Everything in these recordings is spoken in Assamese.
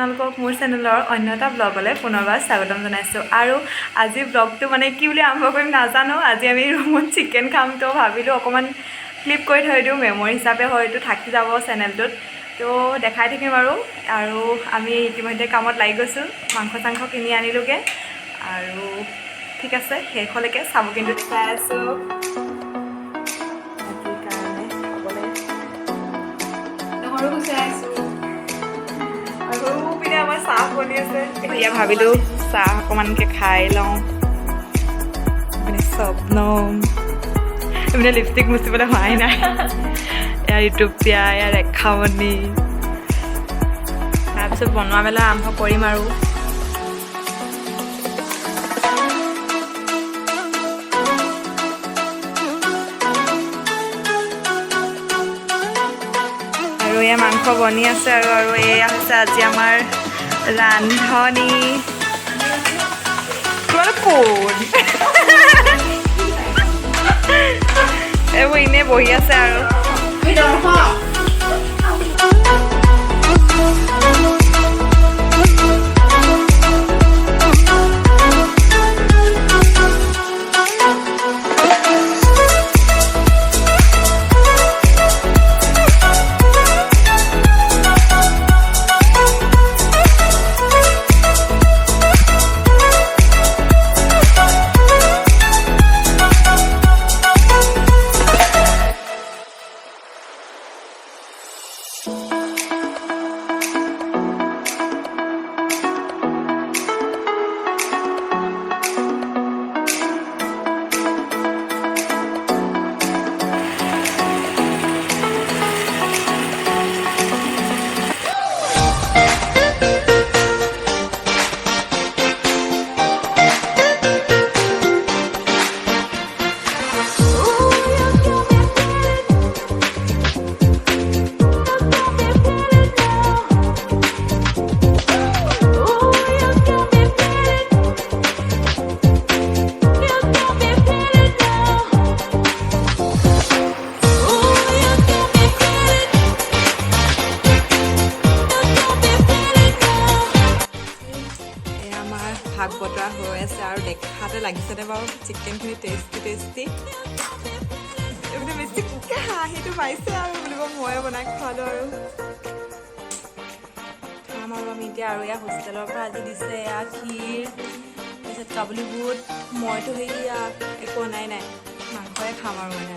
আপোনালোকক মোৰ চেনেলৰ অন্য এটা ব্লগলৈ পুনৰবাৰ স্বাগতম জনাইছোঁ। আৰু আজি ব্লগটো মানে কি বুলি আৰম্ভ কৰিম নাজানো। আজি আমি ৰুমত চিকেন খাম, তো ভাবিলোঁ অকণমান ক্লিপ কৰি থৈ দিওঁ, মেমৰি হিচাপে হয়তো থাকি যাব চেনেলটোত, তো দেখাই থাকিম আৰু আমি ইতিমধ্যে কামত লাগি গৈছোঁ। মাংস চাংস কিনি আনিলোগৈ আৰু ঠিক আছে, শেষলৈকে চাব কিন্তু চাই আছোঁ। আজিৰ কাৰণে খাবলৈ নহৰু গুচাই আছোঁ আৰু পিনে আমাৰ চাহ বনি আছে। এতিয়া ভাবিলোঁ চাহ অকণমানকৈ খাই লওঁ। মানে স্বপ্নম এইপিনে লিপষ্টিক মুচিবলৈ হোৱাই নাই। ইয়াৰ ইউটিউবীয়া, ইয়াৰ ৰেখামণি। তাৰপিছত বনোৱা মেলা আৰম্ভ কৰিম আৰু এয়া মাংস বনি আছে আৰু এয়া হৈছে আজি আমাৰ ৰান্ধনি। তোমালোক কোন? এইবোৰ এনেই বহি আছে আৰু ভাগ বতৰা হৈ আছে আৰু দেখাতে লাগিছেনে বাৰু চিকেনখিনি টেষ্টি। এইপিনে বেছি কুকে হাঁহিটো পাইছে আৰু বুলিব ময়ে বনাই খোৱালোঁ আৰু খাম আৰু আমি এতিয়া। আৰু এয়া হোষ্টেলৰ পৰা আজি দিছে এয়া ক্ষীৰ, তাৰপিছত কাবুলী বুট। মইতো সেয়া একো অনাই নাই, মাংসই খাম আৰু মানে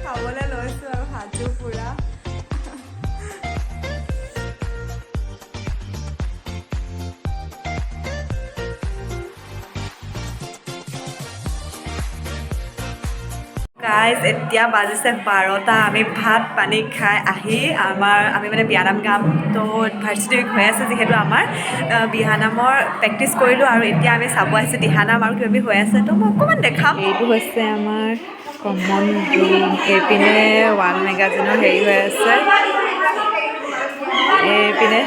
খাবলৈ লৈছোঁ আৰু সাজু পুৰা। গাইজ এতিয়া বাজিছে 12টা। আমি ভাত পানী খাই আহি আমি মানে বিয়ানাম গাম, তো ভাৰ্চিটি উইক হৈ আছে যিহেতু আমাৰ বিয়ানামৰ প্ৰেক্টিচ কৰিলোঁ আৰু এতিয়া আমি চাব আহিছোঁ দিহানাম আৰু কিবা হৈ আছে, তো মই অকণমান দেখাম। এইটো হৈছে আমাৰ কমন ৰুম। এইপিনে ৱাল মেগাজিনৰ হেৰি হৈ আছে, এইপিনে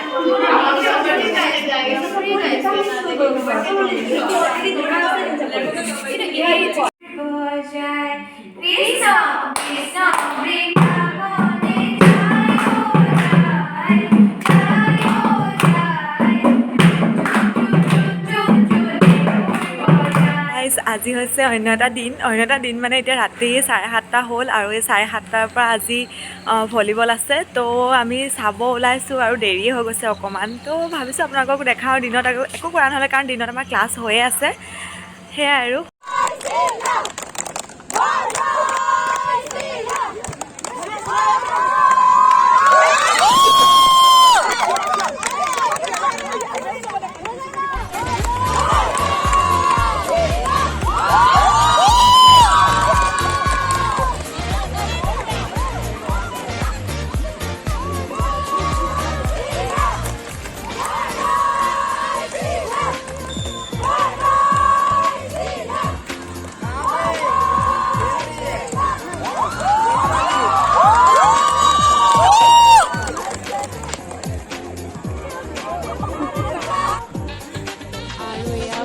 আজি হৈছে অন্য এটা দিন মানে এতিয়া ৰাতি 7:30 হ'ল আৰু এই 7:30 পৰা আজি ভলীবল আছে, তো আমি চাব ওলাইছোঁ আৰু দেৰি হৈ গৈছে অকণমান। তো ভাবিছোঁ আপোনালোকক দেখাওঁ। দিনত একো কৰা নহ'লে, কাৰণ দিনত আমাৰ ক্লাছ হৈয়ে আছে, সেয়াই আৰু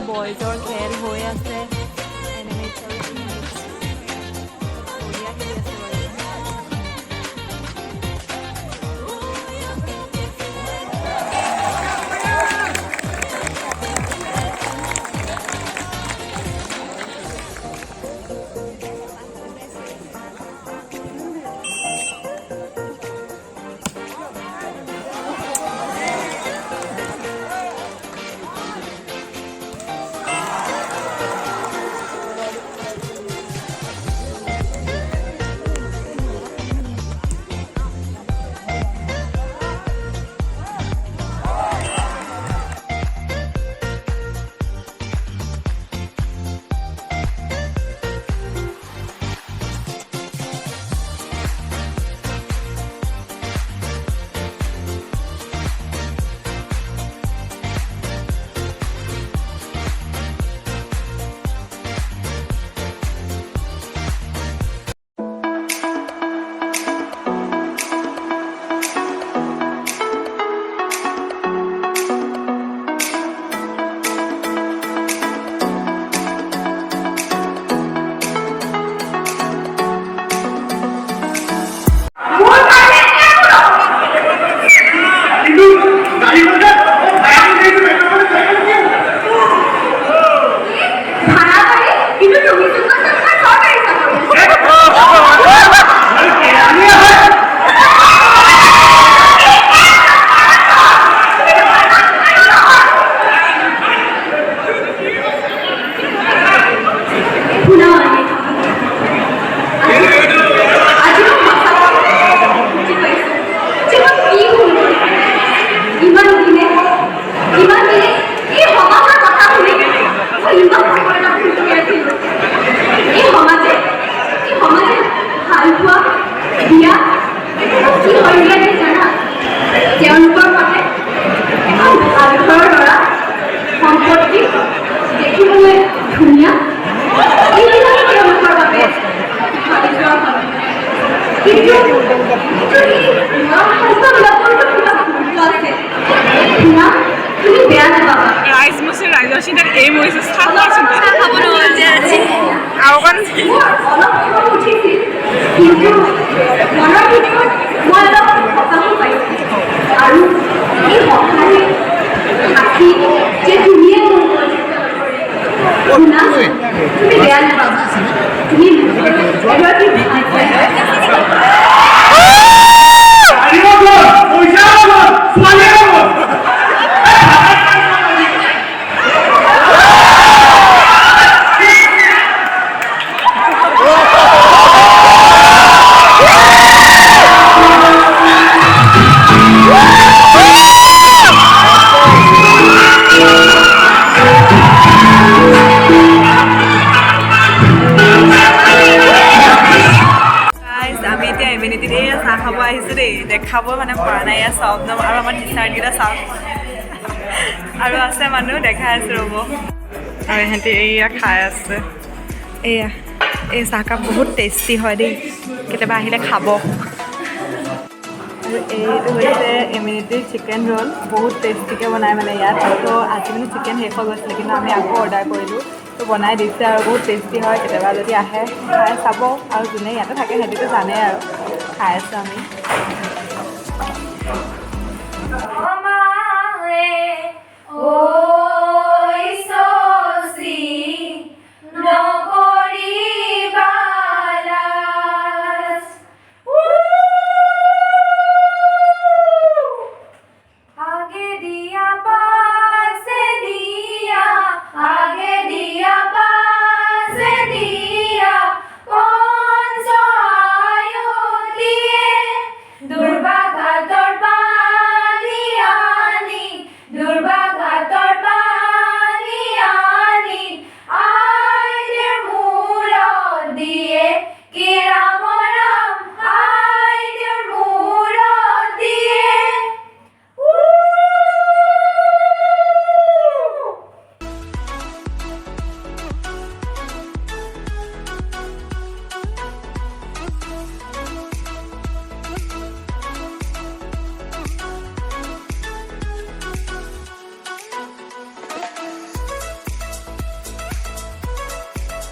বয়জৰ খেল হৈ আছে, এনিমেশ্যন ৰাজচিন্তাত এই মৰিছে চাহ খাব নহ'ল যে আজি আৰু অকণ আৰু এই সঁচাই সাক্ষী যে তুমিয়ে শুনা তুমি বেয়া নাপাবা তুমি এগৰাকী আমি এতিয়া এমিনিটিত এয়া চাহ খাব আহিছোঁ দেই দেখাব মানে পৰা নাই এয়া চাওক ন আৰু আমাৰ টি চাৰ্টকেইটা চাওক আৰু আছে মানুহ দেখাই আছোঁ ৰ'ব আৰু ইহঁতে এয়া খাই আছে এয়া এই চাহকাপ বহুত টেষ্টি হয় দেই কেতিয়াবা আহিলে খাব আৰু এইটো হৈছে এমিনিটিৰ চিকেন ৰোল বহুত টেষ্টিকৈ বনাই মানে ইয়াত তো আজি মানে চিকেন শেষ হৈ গৈছিলে কিন্তু আমি আকৌ অৰ্ডাৰ কৰিলোঁ তো বনাই দিছে আৰু বহুত টেষ্টি হয় কেতিয়াবা যদি আহে খাই চাব আৰু যোনে ইয়াতে থাকে সিহঁতিতো জানে আৰু খাই আছোঁ আমি